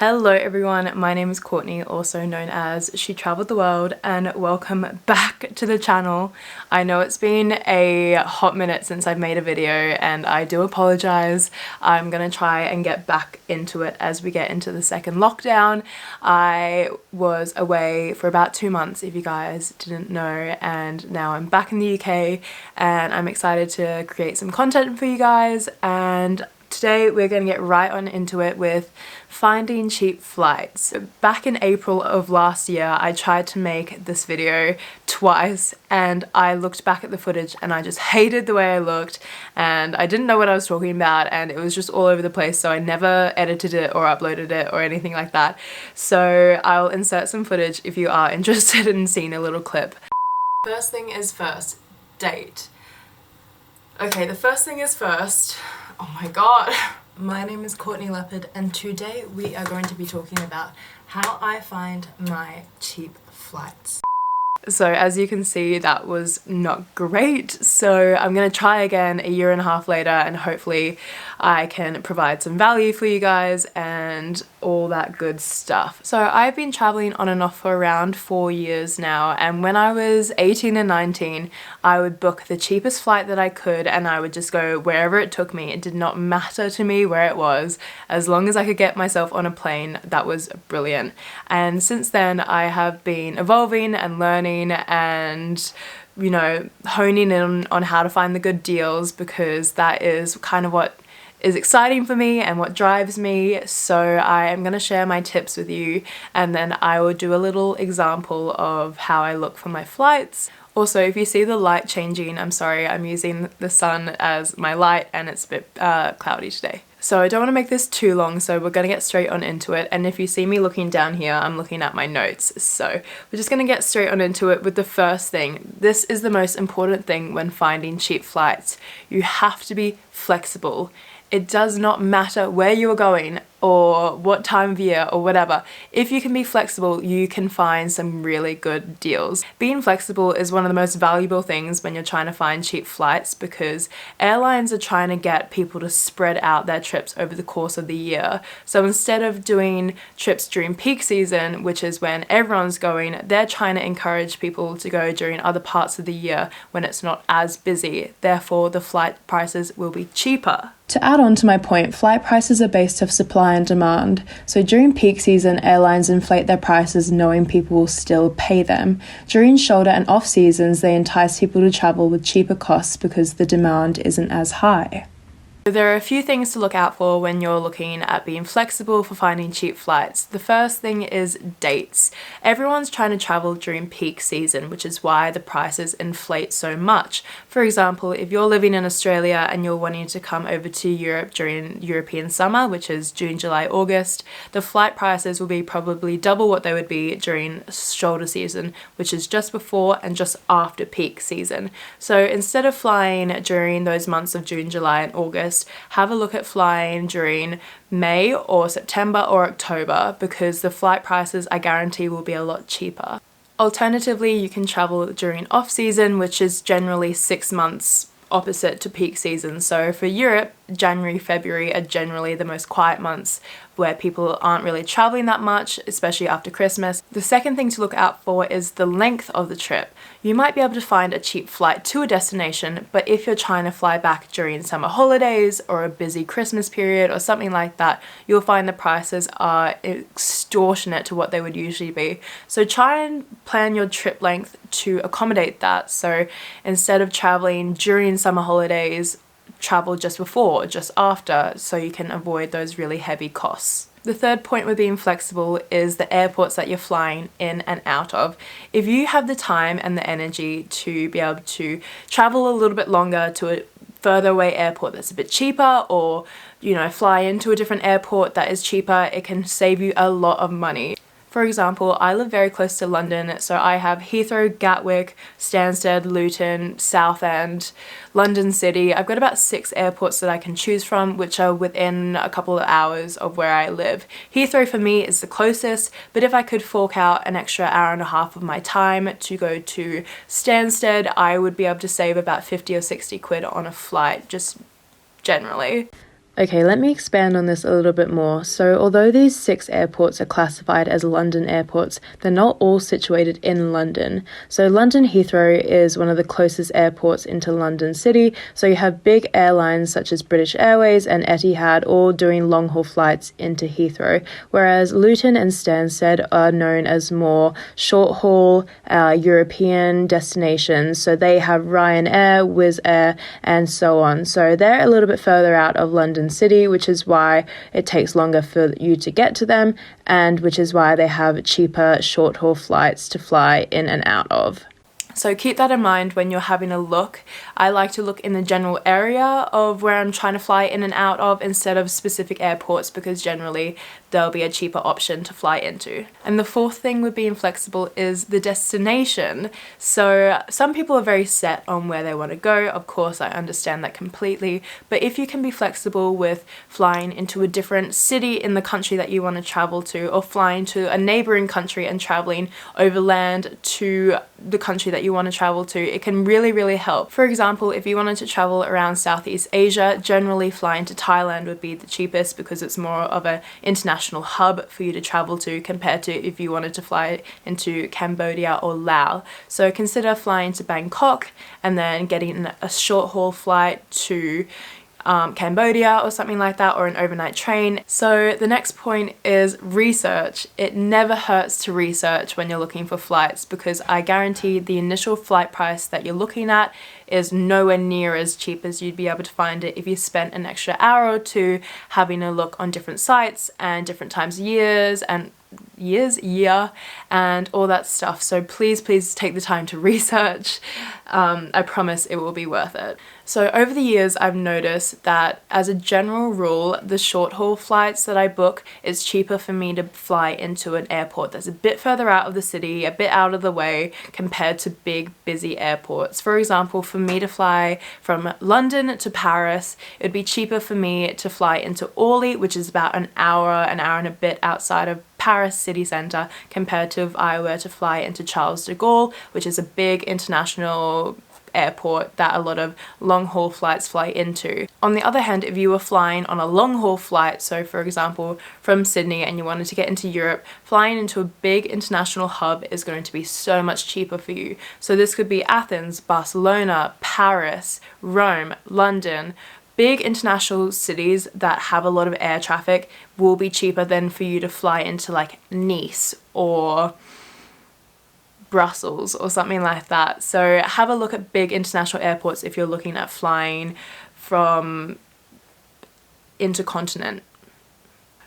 Hello everyone, my name is Courtney, also known as She Traveled the World, and welcome back to the channel. I know it's been a hot minute since I've made a video and I do apologize. I'm gonna try and get back into it as we get into the second lockdown. I was away for about 2 months, if you guys didn't know, and now I'm back in the UK and I'm excited to create some content for you guys. And today we're going to get right on into it with finding cheap flights. Back in April of last year, I tried to make this video twice and I looked back at the footage and I just hated the way I looked and I didn't know what I was talking about and it was just all over the place, so I never edited it or uploaded it or anything like that. So I'll insert some footage if you are interested in seeing a little clip. First thing is first, date. Okay, the first thing is first. Oh my god. My name is Courtney Leopard and today we are going to be talking about how I find my cheap flights. So as you can see, that was not great, so I'm going to try again a year and a half later and hopefully I can provide some value for you guys and all that good stuff. So I've been traveling on and off for around 4 years now, and when I was 18 and 19 I would book the cheapest flight that I could and I would just go wherever it took me. It did not matter to me where it was, as long as I could get myself on a plane. That was brilliant. And since then I have been evolving and learning and, you know, honing in on how to find the good deals, because that is kind of what is exciting for me and what drives me. So I am going to share my tips with you and then I will do a little example of how I look for my flights. Also, if you see the light changing, I'm sorry, I'm using the sun as my light and it's a bit cloudy today. So I don't want to make this too long, so we're going to get straight on into it. And if you see me looking down here, I'm looking at my notes. So we're just going to get straight on into it with the first thing. This is the most important thing when finding cheap flights. You have to be flexible. It does not matter where you are going or what time of year or whatever. If you can be flexible, you can find some really good deals. Being flexible is one of the most valuable things when you're trying to find cheap flights, because airlines are trying to get people to spread out their trips over the course of the year. So instead of doing trips during peak season, which is when everyone's going, they're trying to encourage people to go during other parts of the year when it's not as busy. Therefore, the flight prices will be cheaper. To add on to my point, flight prices are based off supply and demand. So during peak season, airlines inflate their prices knowing people will still pay them. During shoulder and off seasons, they entice people to travel with cheaper costs because the demand isn't as high. There are a few things to look out for when you're looking at being flexible for finding cheap flights. The first thing is dates. Everyone's trying to travel during peak season, which is why the prices inflate so much. For example, if you're living in Australia and you're wanting to come over to Europe during European summer, which is June, July, August, the flight prices will be probably double what they would be during shoulder season, which is just before and just after peak season. So instead of flying during those months of June, July and August, have a look at flying during May or September or October, because the flight prices I guarantee will be a lot cheaper. Alternatively, you can travel during off season, which is generally 6 months opposite to peak season. So for Europe, January, February are generally the most quiet months where people aren't really traveling that much, especially after Christmas. The second thing to look out for is the length of the trip. You might be able to find a cheap flight to a destination, but if you're trying to fly back during summer holidays or a busy Christmas period or something like that, you'll find the prices are extortionate to what they would usually be. So try and plan your trip length to accommodate that. So instead of traveling during summer holidays, travel just before, just after, so you can avoid those really heavy costs. The third point with being flexible is the airports that you're flying in and out of. If you have the time and the energy to be able to travel a little bit longer to a further away airport that's a bit cheaper, or, you know, fly into a different airport that is cheaper, it can save you a lot of money. For example, I live very close to London, so I have Heathrow, Gatwick, Stansted, Luton, Southend, London City. I've got about 6 airports that I can choose from, which are within a couple of hours of where I live. Heathrow for me is the closest, but if I could fork out an extra hour and a half of my time to go to Stansted, I would be able to save about 50 or 60 quid on a flight, just generally. Okay, let me expand on this a little bit more. So although these 6 airports are classified as London airports, they're not all situated in London. So London Heathrow is one of the closest airports into London City. So you have big airlines such as British Airways and Etihad all doing long-haul flights into Heathrow, whereas Luton and Stansted are known as more short-haul European destinations. So they have Ryanair, Wizz Air, and so on. So they're a little bit further out of London City, which is why it takes longer for you to get to them, and which is why they have cheaper short haul flights to fly in and out of. So keep that in mind when you're having a look. I like to look in the general area of where I'm trying to fly in and out of instead of specific airports, because generally there'll be a cheaper option to fly into. And the fourth thing with being flexible is the destination. So some people are very set on where they want to go. Of course, I understand that completely. But if you can be flexible with flying into a different city in the country that you want to travel to, or flying to a neighboring country and traveling overland to the country that you want to travel to, it can really help. For example, if you wanted to travel around Southeast Asia, generally flying to Thailand would be the cheapest because it's more of an international hub for you to travel to compared to if you wanted to fly into Cambodia or Laos. So consider flying to Bangkok and then getting a short haul flight to Cambodia or something like that, or an overnight train. So the next point is research. It never hurts to research when you're looking for flights, because I guarantee the initial flight price that you're looking at is nowhere near as cheap as you'd be able to find it if you spent an extra hour or two having a look on different sites and different times of year and all that stuff. So please take the time to research. I promise it will be worth it. So over the years, I've noticed that as a general rule, the short haul flights that I book, it's cheaper for me to fly into an airport that's a bit further out of the city, a bit out of the way, compared to big busy airports. For example, for me to fly from London to Paris, it'd be cheaper for me to fly into Orly, which is about an hour and a bit outside of Paris city centre, compared to if I were to fly into Charles de Gaulle, which is a big international airport that a lot of long haul flights fly into. On the other hand, if you were flying on a long haul flight, so for example from Sydney, and you wanted to get into Europe, flying into a big international hub is going to be so much cheaper for you. So this could be Athens, Barcelona, Paris, Rome, London. Big international cities that have a lot of air traffic will be cheaper than for you to fly into like Nice or Brussels or something like that. So have a look at big international airports if you're looking at flying from intercontinent.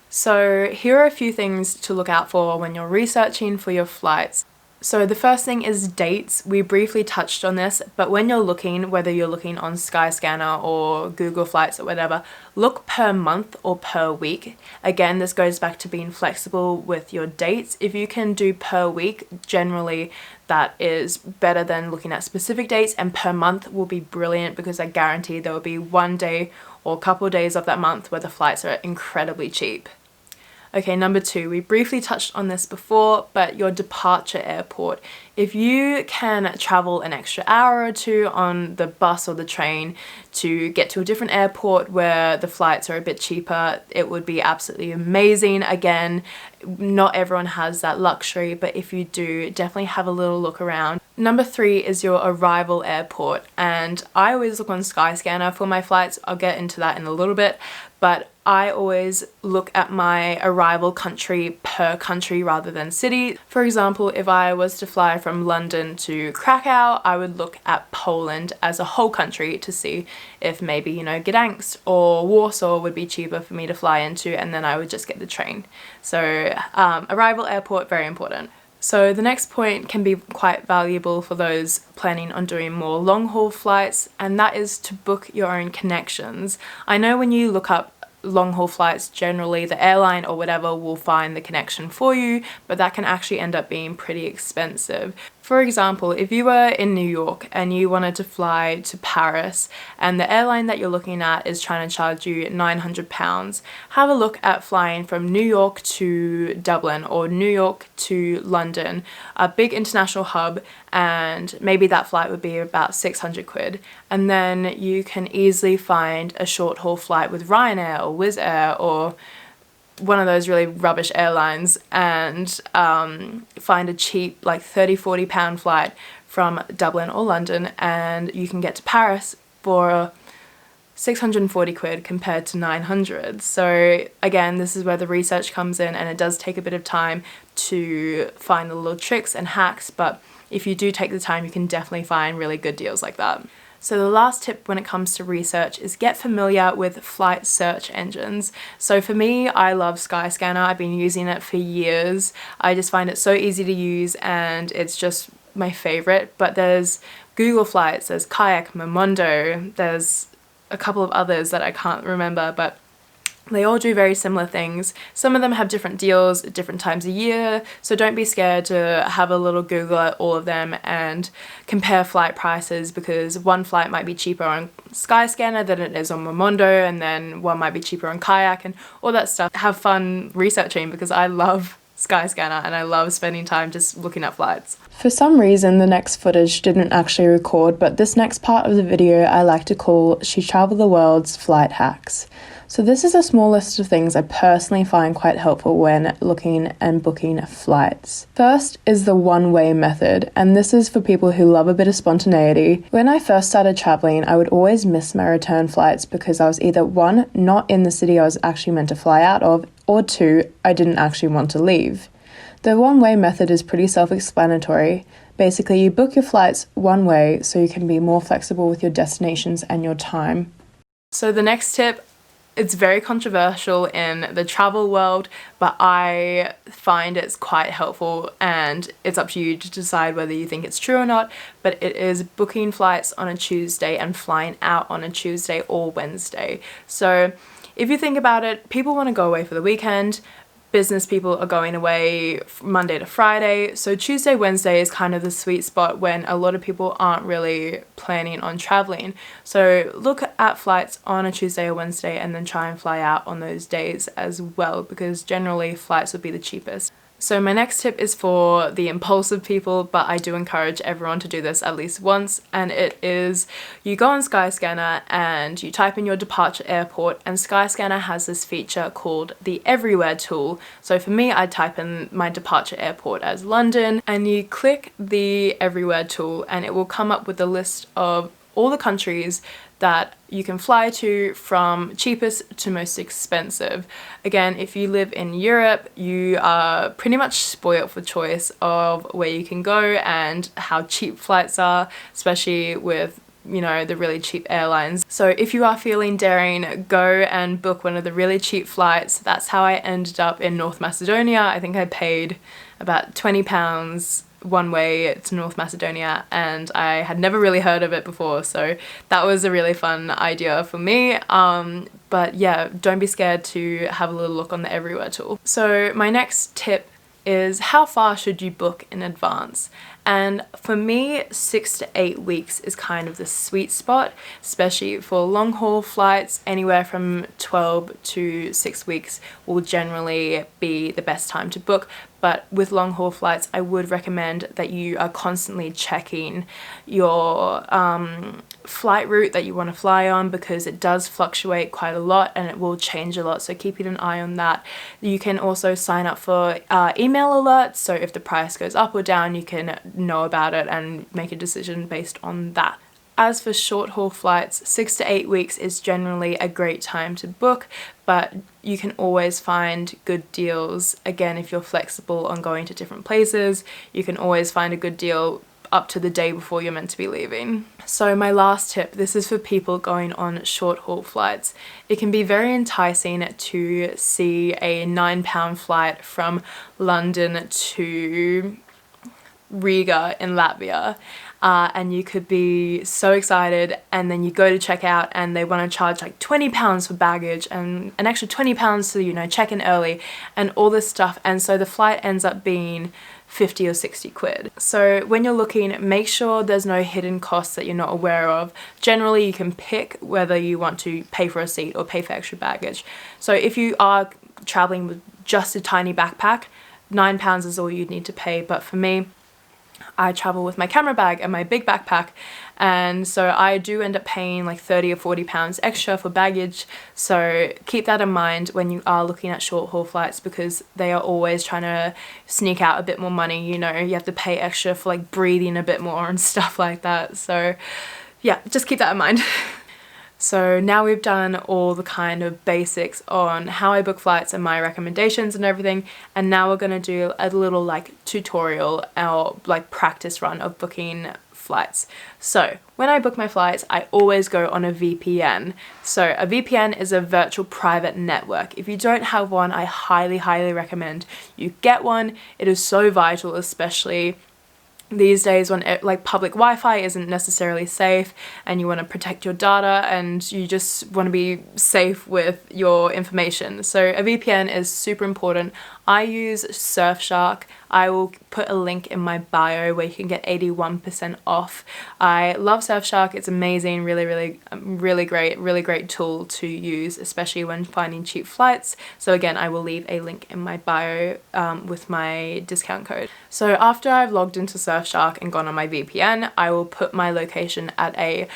So here are a few things to look out for when you're researching for your flights. So the first thing is dates. We briefly touched on this, but when you're looking, whether you're looking on Skyscanner or Google Flights or whatever, look per month or per week. Again, this goes back to being flexible with your dates. If you can do per week, generally that is better than looking at specific dates, and per month will be brilliant because I guarantee there will be one day or a couple of days of that month where the flights are incredibly cheap. Okay, number 2, we briefly touched on this before, but your departure airport. If you can travel an extra hour or two on the bus or the train to get to a different airport where the flights are a bit cheaper, it would be absolutely amazing. Again, not everyone has that luxury, but if you do, definitely have a little look around. Number 3 is your arrival airport, and I always look on Skyscanner for my flights. I'll get into that in a little bit, but I always look at my arrival country per country rather than city. For example, if I was to fly from London to Krakow, I would look at Poland as a whole country to see if maybe, you know, Gdansk or Warsaw would be cheaper for me to fly into, and then I would just get the train. So arrival airport, very important. So the next point can be quite valuable for those planning on doing more long haul flights, and that is to book your own connections. I know when you look up long haul flights, generally the airline or whatever will find the connection for you, but that can actually end up being pretty expensive. For example, if you were in New York and you wanted to fly to Paris and the airline that you're looking at is trying to charge you £900, have a look at flying from New York to Dublin or New York to London, a big international hub, and maybe that flight would be about 600 quid. And then you can easily find a short haul flight with Ryanair or Wizz Air or one of those really rubbish airlines and find a cheap like £30-40 flight from Dublin or London, and you can get to Paris for 640 quid compared to 900. So again, this is where the research comes in, and it does take a bit of time to find the little tricks and hacks, but if you do take the time, you can definitely find really good deals like that. So the last tip when it comes to research is get familiar with flight search engines. So for me, I love Skyscanner. I've been using it for years. I just find it so easy to use and it's just my favorite. But there's Google Flights, there's Kayak, Momondo, there's a couple of others that I can't remember, but they all do very similar things. Some of them have different deals at different times a year, so don't be scared to have a little Google at all of them and compare flight prices, because one flight might be cheaper on Skyscanner than it is on Momondo, and then one might be cheaper on Kayak and all that stuff. Have fun researching, because I love Skyscanner and I love spending time just looking at flights. For some reason the next footage didn't actually record, but this next part of the video I like to call She Traveled the World's Flight Hacks. So this is a small list of things I personally find quite helpful when looking and booking flights. First is the one-way method, and this is for people who love a bit of spontaneity. When I first started traveling, I would always miss my return flights because I was either 1, not in the city I was actually meant to fly out of, or 2, I didn't actually want to leave. The one-way method is pretty self-explanatory. Basically, you book your flights one way so you can be more flexible with your destinations and your time. So the next tip, it's very controversial in the travel world, but I find it's quite helpful, and it's up to you to decide whether you think it's true or not, but it is booking flights on a Tuesday and flying out on a Tuesday or Wednesday. So if you think about it, people want to go away for the weekend. Business people are going away Monday to Friday, so Tuesday, Wednesday is kind of the sweet spot when a lot of people aren't really planning on traveling. So look at flights on a Tuesday or Wednesday and then try and fly out on those days as well, because generally flights would be the cheapest. So my next tip is for the impulsive people, but I do encourage everyone to do this at least once, and it is you go on Skyscanner and you type in your departure airport, and Skyscanner has this feature called the Everywhere tool. So for me, I type in my departure airport as London, and you click the Everywhere tool and it will come up with a list of all the countries that you can fly to from cheapest to most expensive. Again, if you live in Europe, you are pretty much spoiled for choice of where you can go and how cheap flights are, especially with, you know, the really cheap airlines. So if you are feeling daring, go and book one of the really cheap flights. That's how I ended up in North Macedonia. I think I paid about £20 one way to North Macedonia, and I had never really heard of it before, so that was a really fun idea for me. But yeah, don't be scared to have a little look on the Everywhere tool. So my next tip is, how far should you book in advance? And for me, 6 to 8 weeks is kind of the sweet spot, especially for long haul flights. Anywhere from 12 to 6 weeks will generally be the best time to book. But with long haul flights, I would recommend that you are constantly checking your flight route that you want to fly on, because it does fluctuate quite a lot and it will change a lot, so keeping an eye on that. You can also sign up for email alerts, so if the price goes up or down, you can know about it and make a decision based on that. As for short haul flights, 6 to 8 weeks is generally a great time to book, but you can always find good deals. Again, if you're flexible on going to different places, you can always find a good deal up to the day before you're meant to be leaving. So my last tip, this is for people going on short haul flights. It can be very enticing to see a £9 flight from London to Riga in Latvia, and you could be so excited, and then you go to check out and they want to charge like £20 for baggage and an extra £20 to, you know, check in early and all this stuff, and so the flight ends up being 50 or 60 quid. So when you're looking, make sure there's no hidden costs that you're not aware of. Generally, you can pick whether you want to pay for a seat or pay for extra baggage. So if you are traveling with just a tiny backpack, £9 is all you'd need to pay. But for me, I travel with my camera bag and my big backpack, and so I do end up paying like 30 or 40 pounds extra for baggage. So keep that in mind when you are looking at short haul flights, because they are always trying to sneak out a bit more money. You know, you have to pay extra for like breathing a bit more and stuff like that. So yeah, just keep that in mind. So now we've done all the kind of basics on how I book flights and my recommendations and everything, and now we're going to do a little like tutorial or like practice run of booking flights. So when I book my flights, I always go on a VPN. So a VPN is a virtual private network. If you don't have one, I highly recommend you get one. It is so vital, especially these days when like public Wi-Fi isn't necessarily safe and you want to protect your data and you just want to be safe with your information. So a VPN is super important. I use Surfshark. I will put a link in my bio where you can get 81% off. I love Surfshark. It's amazing, really great tool to use, especially when finding cheap flights. So again, I will leave a link in my bio with my discount code. So after I've logged into Surfshark and gone on my VPN, I will put my location at a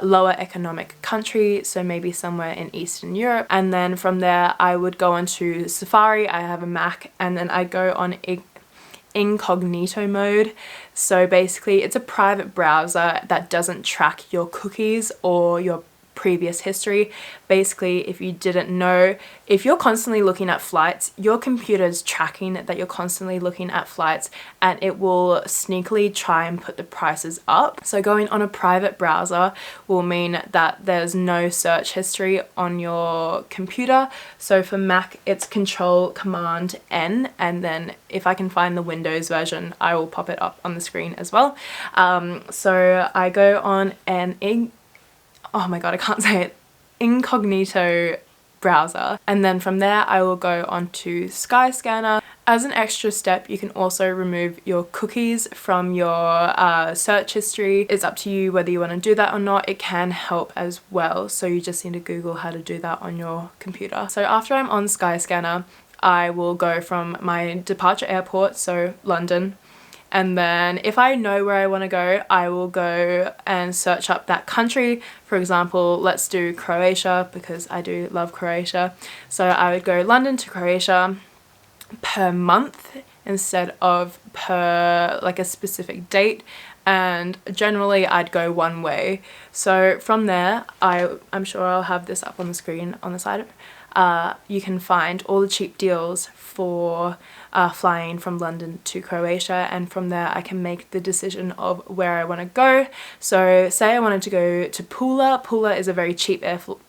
lower economic country, so maybe somewhere in Eastern Europe, and then from there I would go onto Safari. I have a Mac, and then I go on incognito mode. So basically it's a private browser that doesn't track your cookies or your previous history. Basically, if you didn't know, if you're constantly looking at flights, your computer's tracking that you're constantly looking at flights, and it will sneakily try and put the prices up. So going on a private browser will mean that there's no search history on your computer. So for Mac, it's Control-Command-N, and then if I can find the Windows version, I will pop it up on the screen as well. So I go on oh my god, I can't say it, incognito browser, and then from there I will go on to Skyscanner. As an extra step, you can also remove your cookies from your search history. It's up to you whether you want to do that or not. It can help as well, so you just need to Google how to do that on your computer. So after I'm on Skyscanner, I will go from my departure airport, so London, and then if I know where I want to go, I will go and search up that country. For example, let's do Croatia, because I do love Croatia. So I would go London to Croatia per month instead of per like a specific date, and generally I'd go one way. So from there, I'm sure I'll have this up on the screen on the side. You can find all the cheap deals for flying from London to Croatia, and from there I can make the decision of where I want to go. So say I wanted to go to Pula. Pula is a very cheap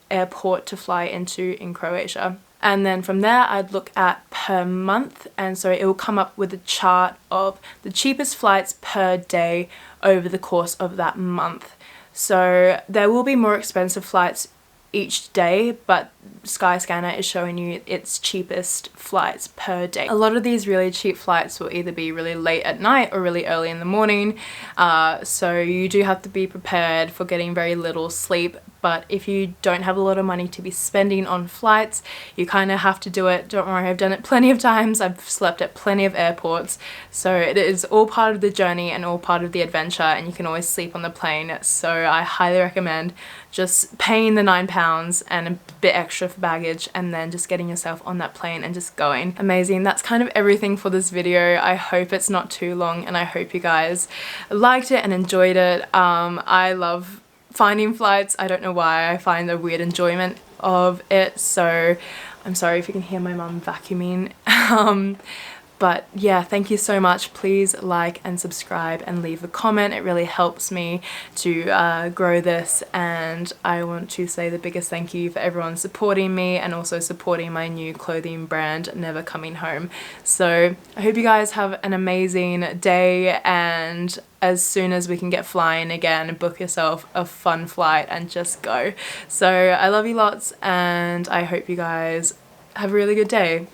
airport to fly into in Croatia. And then from there I'd look at per month, and so it will come up with a chart of the cheapest flights per day over the course of that month. So there will be more expensive flights each day, but Skyscanner is showing you its cheapest flights per day. A lot of these really cheap flights will either be really late at night or really early in the morning, so you do have to be prepared for getting very little sleep. But if you don't have a lot of money to be spending on flights, you kind of have to do it. Don't worry, I've done it plenty of times. I've slept at plenty of airports. So it is all part of the journey and all part of the adventure, and you can always sleep on the plane. So I highly recommend just paying the £9 and a bit extra for baggage, and then just getting yourself on that plane and just going. Amazing. That's kind of everything for this video. I hope it's not too long, and I hope you guys liked it and enjoyed it. I love finding flights. I don't know why, I find a weird enjoyment of it, so I'm sorry if you can hear my mum vacuuming. But yeah, thank you so much. Please like and subscribe and leave a comment. It really helps me to grow this, and I want to say the biggest thank you for everyone supporting me and also supporting my new clothing brand, Never Coming Home. So I hope you guys have an amazing day, and as soon as we can get flying again, book yourself a fun flight and just go. So I love you lots, and I hope you guys have a really good day.